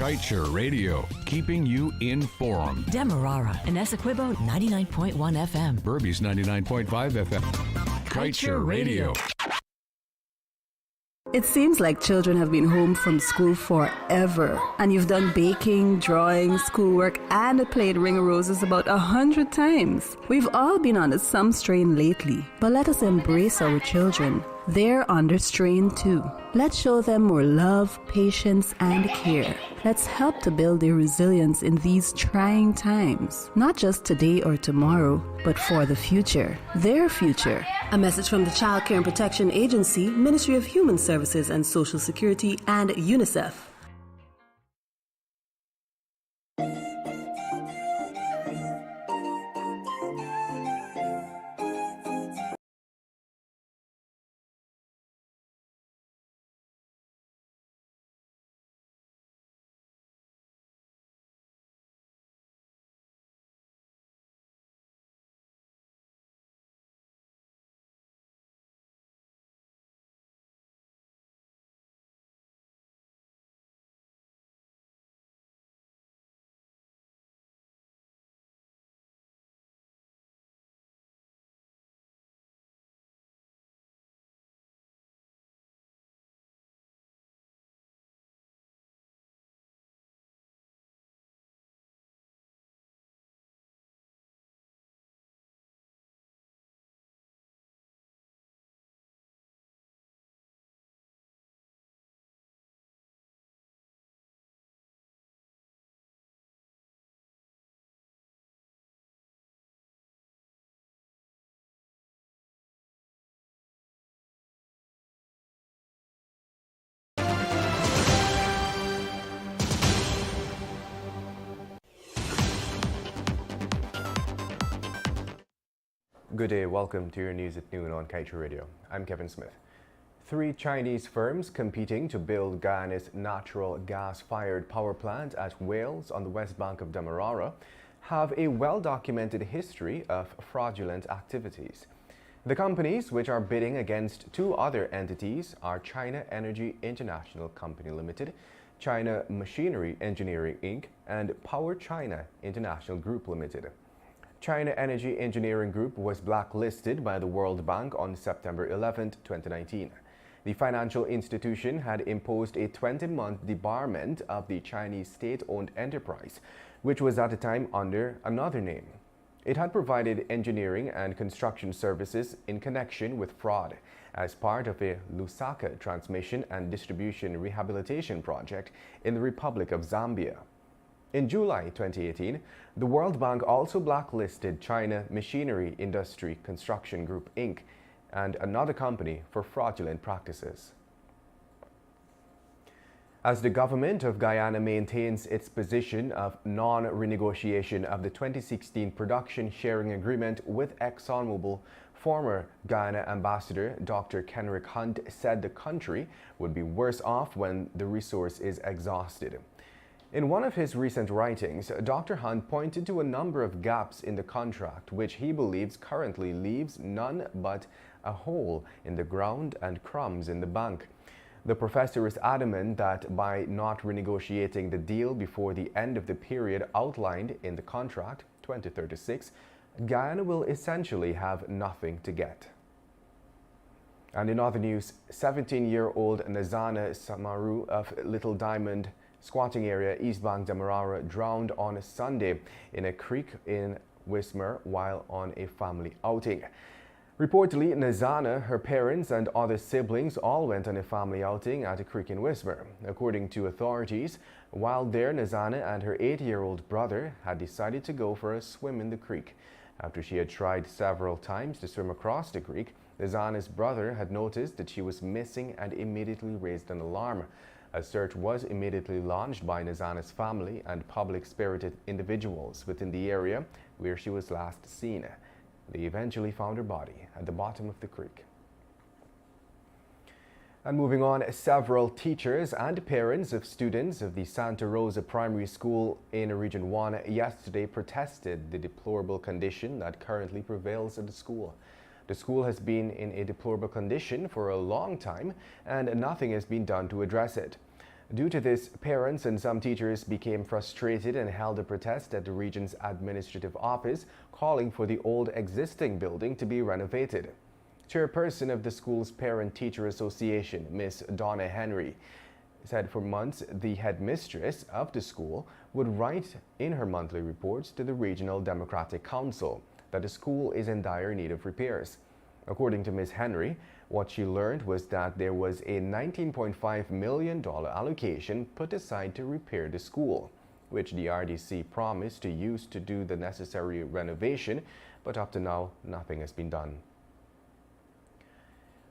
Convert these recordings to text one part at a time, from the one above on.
Kaieteur Radio, keeping you informed. Demerara and Essequibo 99.1 FM. Berbice 99.5 FM. Kaieteur Radio. It seems like children have been home from school forever, and you've done baking, drawing, schoolwork, and played Ring of Roses about 100 times. We've all been under some strain lately, but let us embrace our children. They're under strain too. Let's show them more love, patience, and care. Let's help to build their resilience in these trying times. Not just today or tomorrow, but for the future. Their future. A message from the Child Care and Protection Agency, Ministry of Human Services and Social Security, and UNICEF. Good day, welcome to your news at noon on Kaieteur Radio. I'm Kevin Smith. 3 Chinese firms competing to build Guyana's natural gas-fired power plant at Wales on the west bank of Demerara have a well-documented history of fraudulent activities. The companies which are bidding against 2 other entities are China Energy International Company Limited, China Machinery Engineering Inc., and Power China International Group Limited. China Energy Engineering Group was blacklisted by the World Bank on September 11, 2019. The financial institution had imposed a 20-month debarment of the Chinese state-owned enterprise, which was at the time under another name. It had provided engineering and construction services in connection with fraud as part of a Lusaka transmission and distribution rehabilitation project in the Republic of Zambia. In July 2018, the World Bank also blacklisted China Machinery Industry Construction Group Inc. and another company for fraudulent practices. As the government of Guyana maintains its position of non-renegotiation of the 2016 production sharing agreement with ExxonMobil, former Guyana ambassador Dr. Kenrick Hunt said the country would be worse off when the resource is exhausted. In one of his recent writings, Dr. Hunt pointed to a number of gaps in the contract which he believes currently leaves none but a hole in the ground and crumbs in the bank. The professor is adamant that by not renegotiating the deal before the end of the period outlined in the contract, 2036, Guyana will essentially have nothing to get. And in other news, 17-year-old Nazana Samaru of Little Diamond squatting area East Bank Demerara drowned on Sunday in a creek in Wismar while on a family outing. Reportedly, Nazana, her parents, and other siblings all went on a family outing at a creek in Wismar. According to authorities, while there, Nazana and her 8-year-old brother had decided to go for a swim in the creek. After she had tried several times to swim across the creek, Nazana's brother had noticed that she was missing and immediately raised an alarm. A search was immediately launched by Nazana's family and public-spirited individuals within the area where she was last seen. They eventually found her body at the bottom of the creek. And moving on, several teachers and parents of students of the Santa Rosa Primary School in Region 1 yesterday protested the deplorable condition that currently prevails at the school. The school has been in a deplorable condition for a long time, and nothing has been done to address it. Due to this, parents and some teachers became frustrated and held a protest at the region's administrative office, calling for the old existing building to be renovated. Chairperson of the school's Parent-Teacher Association, Miss Donna Henry, said for months the headmistress of the school would write in her monthly reports to the Regional Democratic Council that the school is in dire need of repairs. According to Ms. Henry, what she learned was that there was a $19.5 million allocation put aside to repair the school, which the RDC promised to use to do the necessary renovation, but up to now, nothing has been done.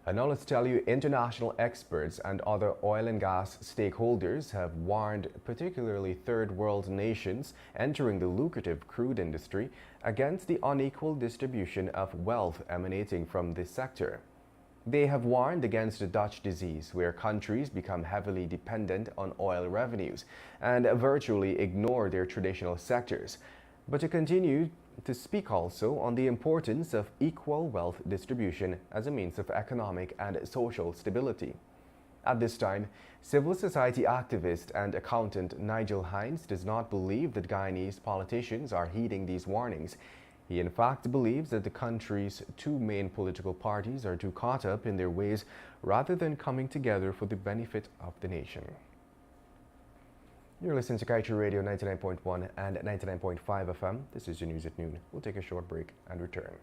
And now let's tell you, international experts and other oil and gas stakeholders have warned particularly third world nations entering the lucrative crude industry against the unequal distribution of wealth emanating from this sector. They have warned against the Dutch disease, where countries become heavily dependent on oil revenues and virtually ignore their traditional sectors, but to continue to speak also on the importance of equal wealth distribution as a means of economic and social stability. At this time, civil society activist and accountant Nigel Hines does not believe that Guyanese politicians are heeding these warnings. He in fact believes that the country's two main political parties are too caught up in their ways rather than coming together for the benefit of the nation. You're listening to Kaieteur Radio 99.1 and 99.5 FM. This is your news at noon. We'll take a short break and return.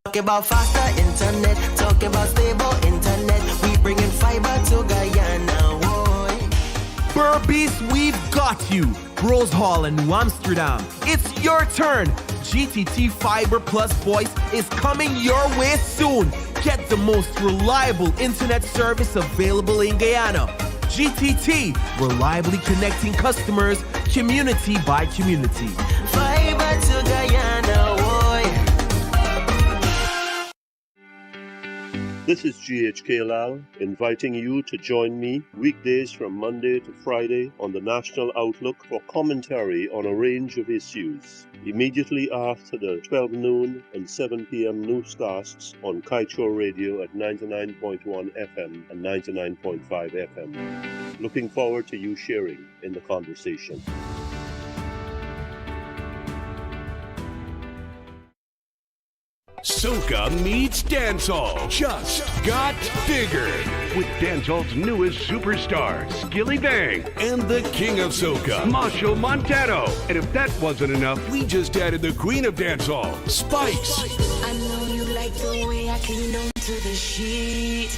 Talk about faster internet, talk about stable internet. We bringing fiber to Guyana, boy. Burbees, we've got you. Rose Hall in New Amsterdam. It's your turn. GTT Fiber Plus Voice is coming your way soon. Get the most reliable internet service available in Guyana. GTT, reliably connecting customers, community by community. Fiber to Guyana, boy. This is GHK Lal, inviting you to join me weekdays from Monday to Friday on the National Outlook for commentary on a range of issues, immediately after the 12 noon and 7 p.m. newscasts on Kaieteur Radio at 99.1 FM and 99.5 FM. Looking forward to you sharing in the conversation. Soca meets dancehall just got bigger with dancehall's newest superstar, Skilly Bang, and the king of soca, Marshall Montano. And if that wasn't enough, we just added the queen of dancehall, Spice. I know you like the way I clean on to the sheet.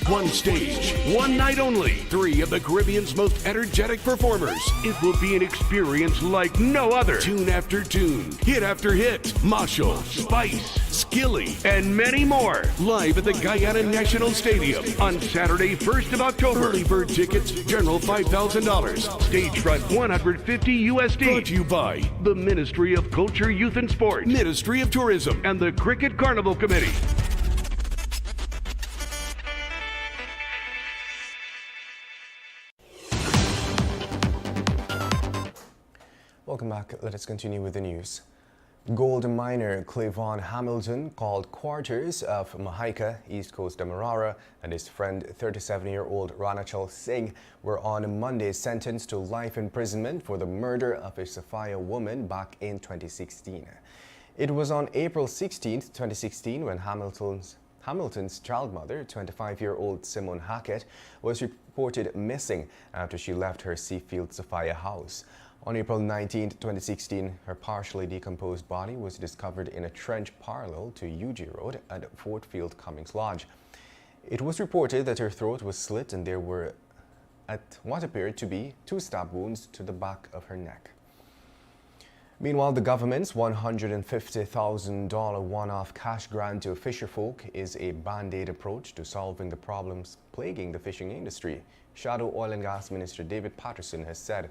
One stage, one night only. 3 of the Caribbean's most energetic performers. It will be an experience like no other. Tune after tune, hit after hit. Marshall, Spice, Skilly, and many more. Live at the Guyana National Stadium on Saturday, 1st of October. Early bird tickets, general $5,000. Stage front, $150 USD. Brought to you by the Ministry of Culture, Youth and Sport, Ministry of Tourism, and the Cricket Carnival Committee. Welcome back. Let us continue with the news. Gold miner Cleavon Hamilton called quarters of Mahika, East Coast Demerara, and his friend 37-year-old Ranachal Singh were on Monday sentenced to life imprisonment for the murder of a Sophia woman back in 2016. It was on April 16, 2016 when Hamilton's child mother, 25-year-old Simone Hackett, was reported missing after she left her Seafield Sophia house. On April 19, 2016, her partially decomposed body was discovered in a trench parallel to UG Road at Fort Field Cummings Lodge. It was reported that her throat was slit and there were what appeared to be 2 stab wounds to the back of her neck. Meanwhile, the government's $150,000 one-off cash grant to fisherfolk is a band-aid approach to solving the problems plaguing the fishing industry, Shadow Oil and Gas Minister David Patterson has said.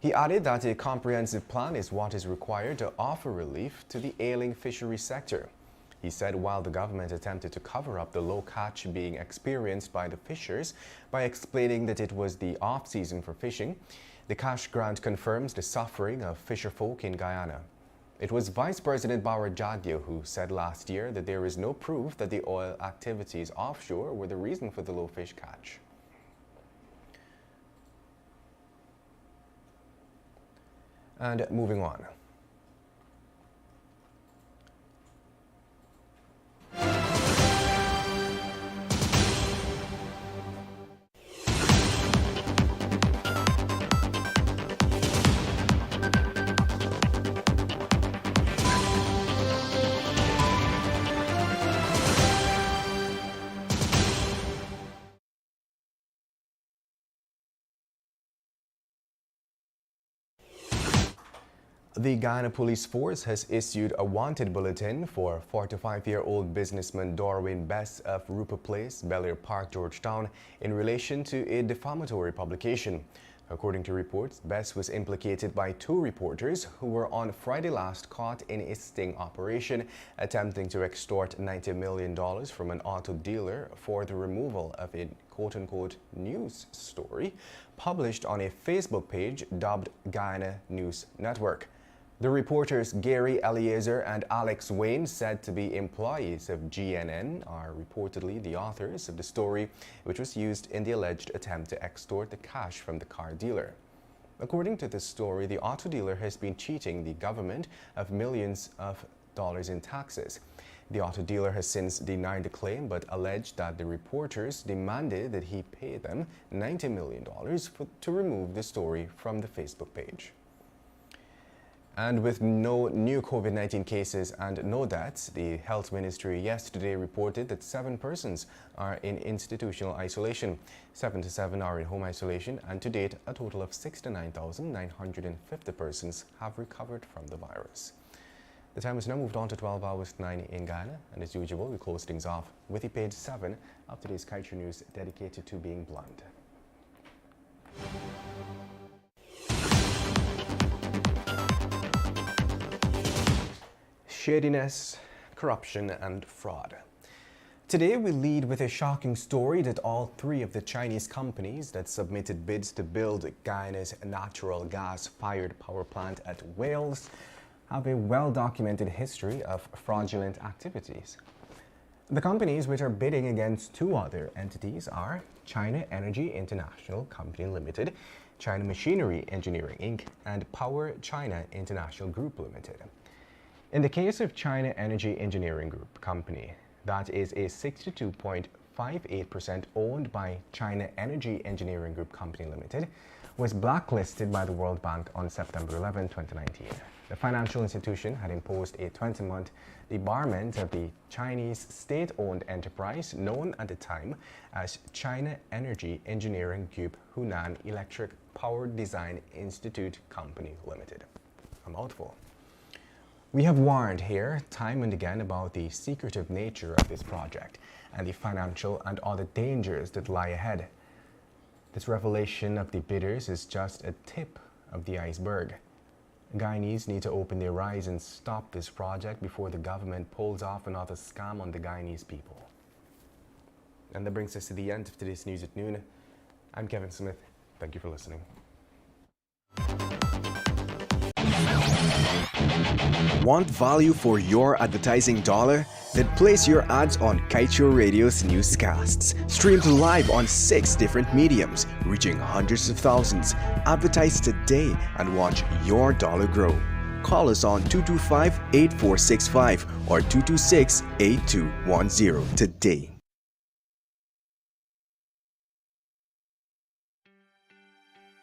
He added that a comprehensive plan is what is required to offer relief to the ailing fishery sector. He said while the government attempted to cover up the low catch being experienced by the fishers by explaining that it was the off-season for fishing, the cash grant confirms the suffering of fisherfolk in Guyana. It was Vice President Bawar Jagdeo who said last year that there is no proof that the oil activities offshore were the reason for the low fish catch. And moving on. The Guyana Police Force has issued a wanted bulletin for 45-year-old businessman Dorwin Bess of Rupert Place, Bel-Air Park, Georgetown, in relation to a defamatory publication. According to reports, Bess was implicated by 2 reporters who were on Friday last caught in a sting operation attempting to extort $90 million from an auto dealer for the removal of a quote-unquote news story published on a Facebook page dubbed Guyana News Network. The reporters Gary Eliezer and Alex Wayne, said to be employees of GNN, are reportedly the authors of the story, which was used in the alleged attempt to extort the cash from the car dealer. According to the story, the auto dealer has been cheating the government of millions of dollars in taxes. The auto dealer has since denied the claim but alleged that the reporters demanded that he pay them $90 million to remove the story from the Facebook page. And with no new COVID-19 cases and no deaths, the Health Ministry yesterday reported that 7 persons are in institutional isolation. 77 are in home isolation, and to date, a total of 69,950 persons have recovered from the virus. The time has now moved on to 12 hours 9 in Guyana, and as usual, we close things off with the page 7 of today's Kaieteur News dedicated to being blunt. Shadiness, corruption, and fraud. Today we lead with a shocking story that all 3 of the Chinese companies that submitted bids to build Guyana's natural gas-fired power plant at Wales have a well-documented history of fraudulent activities. The companies which are bidding against 2 other entities are China Energy International Company Limited, China Machinery Engineering Inc., and Power China International Group Limited. In the case of China Energy Engineering Group Company, that is a 62.58% owned by China Energy Engineering Group Company Limited, was blacklisted by the World Bank on September 11, 2019. The financial institution had imposed a 20-month debarment of the Chinese state-owned enterprise known at the time as China Energy Engineering Group Hunan Electric Power Design Institute Company Limited. A mouthful. We have warned here time and again about the secretive nature of this project and the financial and other dangers that lie ahead. This revelation of the bidders is just a tip of the iceberg. Guyanese need to open their eyes and stop this project before the government pulls off another scam on the Guyanese people. And that brings us to the end of today's News at Noon. I'm Kevin Smith. Thank you for listening. Want value for your advertising dollar? Then place your ads on Kaieteur Radio's newscasts. Streamed live on 6 different mediums, reaching hundreds of thousands. Advertise today and watch your dollar grow. Call us on 225-8465 or 226-8210 today.